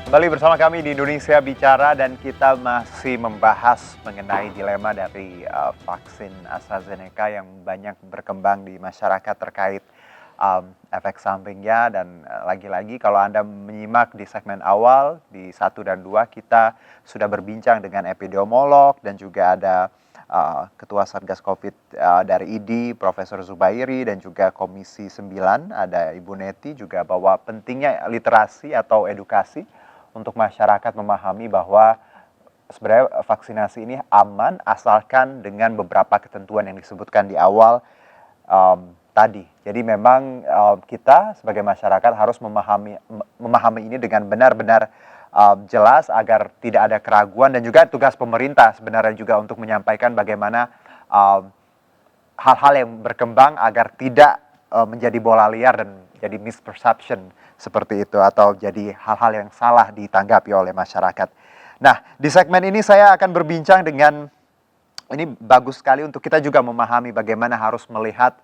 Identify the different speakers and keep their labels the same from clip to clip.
Speaker 1: Kembali bersama kami di Indonesia Bicara dan kita masih membahas mengenai dilema dari vaksin AstraZeneca yang banyak berkembang di masyarakat terkait efek sampingnya dan lagi-lagi kalau Anda menyimak di segmen awal di 1 dan 2 kita sudah berbincang dengan epidemiolog dan juga ada Ketua Satgas Covid dari ID Profesor Zubairi dan juga Komisi 9 ada Ibu Neti juga bahwa pentingnya literasi atau edukasi untuk masyarakat memahami bahwa sebenarnya vaksinasi ini aman asalkan dengan beberapa ketentuan yang disebutkan di awal tadi. Jadi memang kita sebagai masyarakat harus memahami ini dengan benar-benar jelas agar tidak ada keraguan dan juga tugas pemerintah sebenarnya juga untuk menyampaikan bagaimana hal-hal yang berkembang agar tidak menjadi bola liar dan jadi misperception seperti itu atau jadi hal-hal yang salah ditanggapi oleh masyarakat. Nah, di segmen ini saya akan berbincang dengan ini bagus sekali untuk kita juga memahami bagaimana harus melihat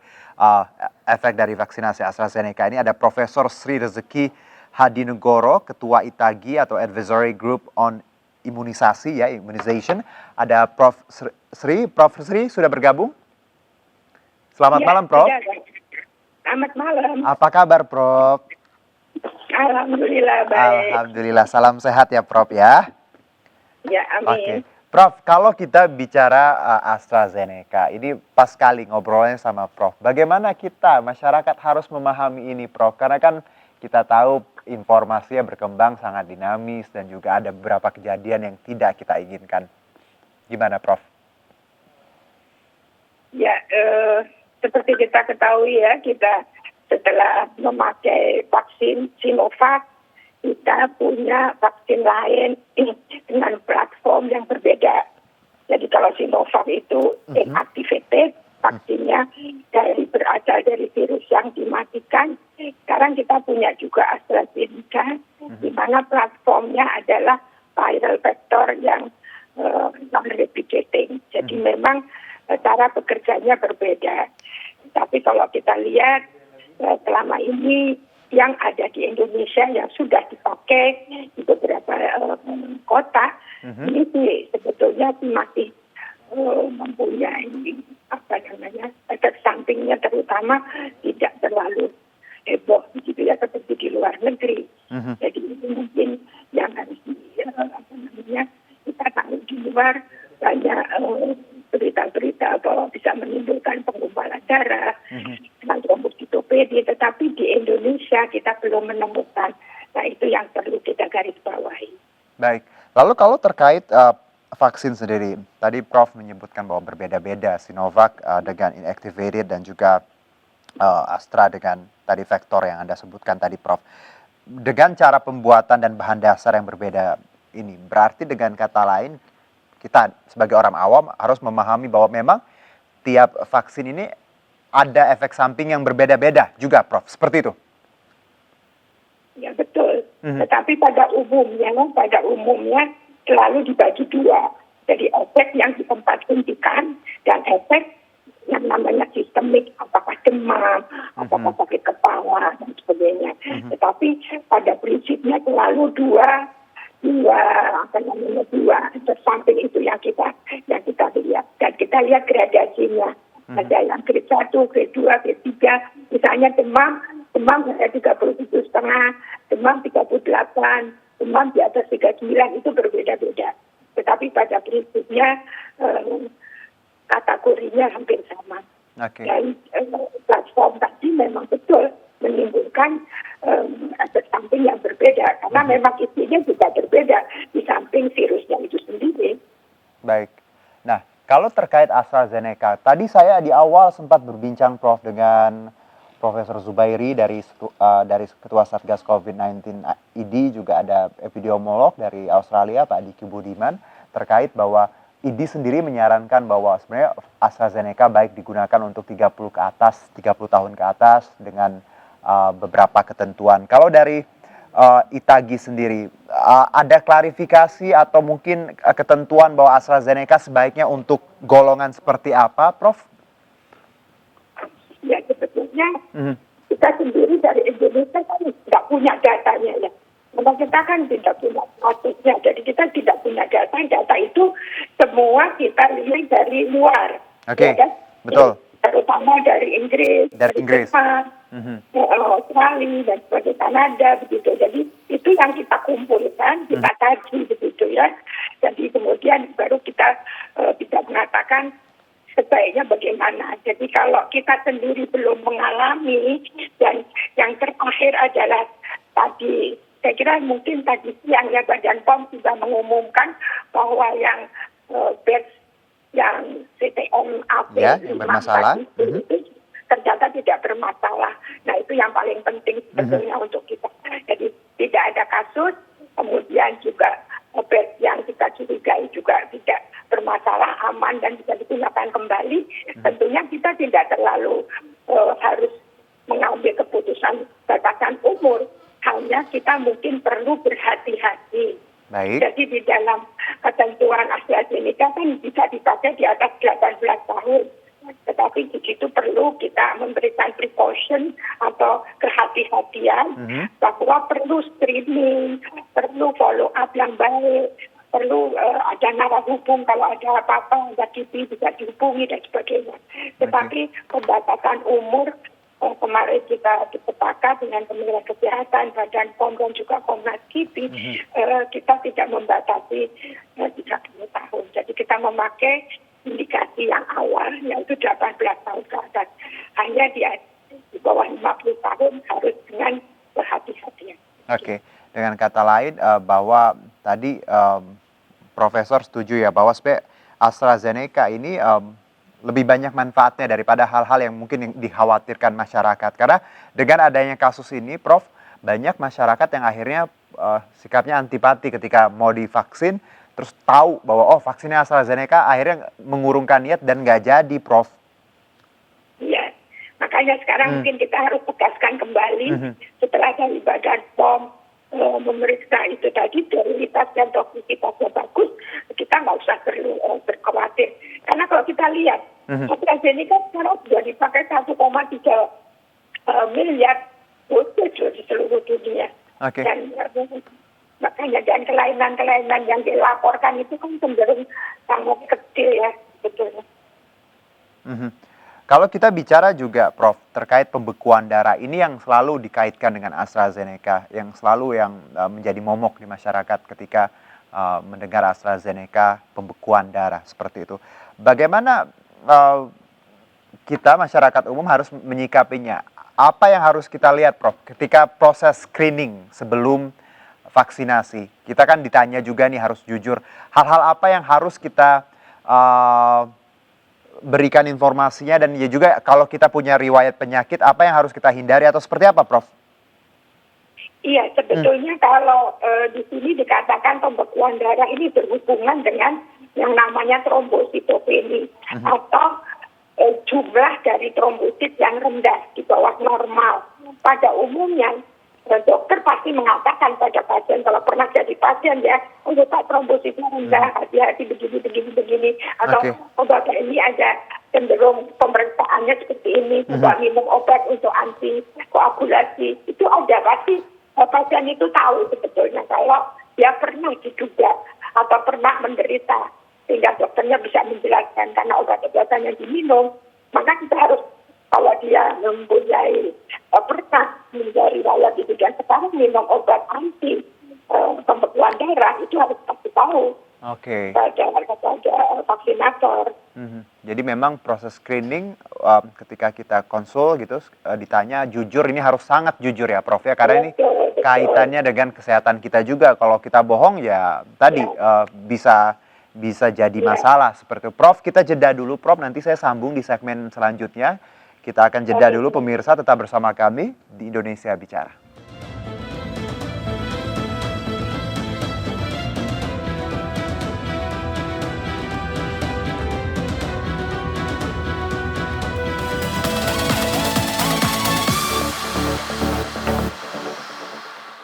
Speaker 1: efek dari vaksinasi AstraZeneca ini. Ada Profesor Sri Rezeki Hadinegoro, Ketua ITAGI atau Advisory Group on Imunisasi ya, Immunization. Ada Prof Sri sudah bergabung? Selamat malam, Prof.
Speaker 2: Selamat malam.
Speaker 1: Apa kabar, Prof?
Speaker 2: Alhamdulillah baik.
Speaker 1: Alhamdulillah, salam sehat ya, Prof ya.
Speaker 2: Ya, amin.
Speaker 1: Oke. Prof, kalau kita bicara AstraZeneca, ini pas sekali ngobrolnya sama Prof. Bagaimana kita, masyarakat harus memahami ini, Prof? Karena kan kita tahu informasinya berkembang sangat dinamis dan juga ada beberapa kejadian yang tidak kita inginkan. Gimana, Prof?
Speaker 2: Ya, seperti kita ketahui ya, kita setelah memakai vaksin Sinovac, kita punya vaksin lain dengan platform yang berbeda. Jadi kalau Sinovac itu inactivated, vaksinnya berasal dari virus yang dimatikan. Sekarang kita punya juga AstraZeneca, di mana platformnya adalah viral vector yang non-replicating. Jadi memang cara bekerjanya berbeda. Tapi kalau kita lihat selama ini yang ada di Indonesia yang sudah dipakai di beberapa kota, ini sih sebetulnya masih mempunyai efek sampingnya, terutama tidak terlalu heboh gitu ya seperti di luar negeri. Jadi ini mungkin yang harus kita tahu di luar banyak berita-berita bahwa bisa menimbulkan penggumpalan darah, trombositopenia, tetapi di Indonesia kita belum menemukan. Nah, itu yang perlu kita garis bawahi.
Speaker 1: Baik, lalu kalau terkait vaksin sendiri, tadi Prof menyebutkan bahwa berbeda-beda Sinovac dengan inactivated dan juga Astra dengan tadi vektor yang Anda sebutkan tadi, Prof. Dengan cara pembuatan dan bahan dasar yang berbeda ini, berarti dengan kata lain kita sebagai orang awam harus memahami bahwa memang tiap vaksin ini ada efek samping yang berbeda-beda juga, Prof. Seperti itu?
Speaker 2: Ya, betul. Tetapi pada umumnya selalu dibagi dua. Jadi efek yang di tempat suntikan dan efek yang namanya sistemik, apakah demam, apakah sakit kepala, dan sebagainya. Tetapi pada prinsipnya selalu dua efek samping itu yang kita lihat. Dan kita lihat gradasinya. Ada yang grade 1, grade 2, grade 3. Misalnya demam ada 37,5, demam 38, demam di atas 39 itu berbeda-beda. Tetapi pada prinsipnya kategorinya hampir sama.
Speaker 1: Okay.
Speaker 2: Dan platform tadi memang betul menimbulkan efek samping yang berbeda. Karena memang isinya juga berbeda di samping virusnya itu sendiri.
Speaker 1: Baik. Nah, kalau terkait AstraZeneca, tadi saya di awal sempat berbincang, Prof, dengan Profesor Zubairi dari Ketua Satgas COVID-19 ID, juga ada epidemiolog dari Australia, Pak Diki Budiman, terkait bahwa ID sendiri menyarankan bahwa sebenarnya AstraZeneca baik digunakan untuk 30 tahun ke atas dengan beberapa ketentuan. Kalau dari ITAGI sendiri, ada klarifikasi atau mungkin ketentuan bahwa AstraZeneca sebaiknya untuk golongan seperti apa, Prof?
Speaker 2: Ya, sebetulnya kita sendiri dari Indonesia kan nggak punya datanya ya. Karena kita kan tidak punya statusnya, jadi kita tidak punya data. Data itu semua kita lihat dari luar.
Speaker 1: Oke,
Speaker 2: Ya kan?
Speaker 1: betul.
Speaker 2: Terutama dari Inggris,
Speaker 1: Dari Inggris.
Speaker 2: Jepang,
Speaker 1: Mhm.
Speaker 2: Australia, dan sebagai Kanada, begitu. Jadi itu yang kita kumpulkan, kita kaji, begitu ya. Jadi kemudian baru kita bisa mengatakan sebaiknya bagaimana. Jadi kalau kita sendiri belum mengalami, dan yang terakhir adalah tadi, saya kira mungkin tadi siang ya Badan POM sudah mengumumkan bahwa yang batch yang CTM-AP
Speaker 1: Ya, yang bermasalah.
Speaker 2: itu ternyata tidak bermasalah. Nah itu yang paling penting sebetulnya untuk kita. Jadi tidak ada kasus, kemudian juga batch yang kita curigai juga tidak bermasalah, aman dan bisa digunakan kembali. Tentunya kita tidak terlalu harus mengambil keputusan batasan umur. Hanya kita mungkin perlu berhati-hati.
Speaker 1: Baik.
Speaker 2: Jadi di dalam ketentuan AstraZeneca kan bisa dipakai di atas 18 tahun. Tetapi di situ perlu kita memberikan precaution atau kehati-hatian bahwa perlu screening, perlu follow up yang baik, perlu ada narah hubung kalau ada apa-apa, ada kipi bisa dihubungi dan sebagainya. Tetapi pembatasan umur kemarin kita sepakat dengan Kementerian Kesehatan, Badan POM dan juga Komnas KIPI, kita tidak membatasi 30 tahun. Jadi kita memakai indikasi yang awal, yaitu 18 tahun ke atas. Hanya di bawah 50 tahun harus dengan berhati-hati.
Speaker 1: Oke, dengan kata lain bahwa tadi Profesor setuju ya bahwa AstraZeneca ini lebih banyak manfaatnya daripada hal-hal yang mungkin dikhawatirkan masyarakat. Karena dengan adanya kasus ini, Prof, banyak masyarakat yang akhirnya sikapnya antipati ketika mau divaksin, terus tahu bahwa vaksinnya AstraZeneca, akhirnya mengurungkan niat dan nggak jadi, Prof.
Speaker 2: Iya, makanya sekarang mungkin kita harus tegaskan kembali setelah dari Badan POM memeriksa itu tadi, prioritas dan toksisitasnya bagus, kita nggak usah perlu berkhawatir. Karena kalau kita lihat, AstraZeneca sekarang sudah dipakai 1,3 miliar dosis di seluruh dunia.
Speaker 1: Oke.
Speaker 2: Dan makanya dan kelainan-kelainan yang dilaporkan itu kan cenderung sangat kecil ya, sebetulnya.
Speaker 1: Kalau kita bicara juga, Prof, terkait pembekuan darah, ini yang selalu dikaitkan dengan AstraZeneca, yang selalu menjadi momok di masyarakat ketika mendengar AstraZeneca pembekuan darah seperti itu. Bagaimana kita masyarakat umum harus menyikapinya? Apa yang harus kita lihat, Prof, ketika proses screening sebelum vaksinasi? Kita kan ditanya juga nih, harus jujur. Hal-hal apa yang harus kita berikan informasinya, dan ya juga kalau kita punya riwayat penyakit, apa yang harus kita hindari atau seperti apa, Prof?
Speaker 2: Iya, sebetulnya kalau di sini dikatakan pembekuan darah ini berhubungan dengan yang namanya trombositopeni atau jumlah dari trombosit yang rendah di bawah normal. Pada umumnya dokter pasti mengatakan pada pasien, kalau pernah jadi pasien ya, Pak trombositnya rendah, hati-hati begini, atau obat ini ada cenderung pemeriksaannya seperti ini, coba minum obat untuk anti koagulasi, itu ada pasti pasien itu tahu sebetulnya kalau dia pernah diduga atau pernah menderita, sehingga dokternya bisa menjelaskan karena obat-obatan yang diminum, maka kita harus, kalau dia mempunyai pernah menjadi riwayat itu dan sekarang minum obat anti pembekuan darah, itu harus pasti tahu.
Speaker 1: Oke.
Speaker 2: Pada vaksinator.
Speaker 1: Jadi memang proses screening ketika kita konsul gitu, ditanya jujur, ini harus sangat jujur ya, Prof ya, karena ini kaitannya dengan kesehatan kita juga. Kalau kita bohong ya tadi bisa jadi masalah seperti itu. Prof, kita jeda dulu, Prof. Nanti saya sambung di segmen selanjutnya. Kita akan jeda dulu, pemirsa tetap bersama kami di Indonesia Bicara.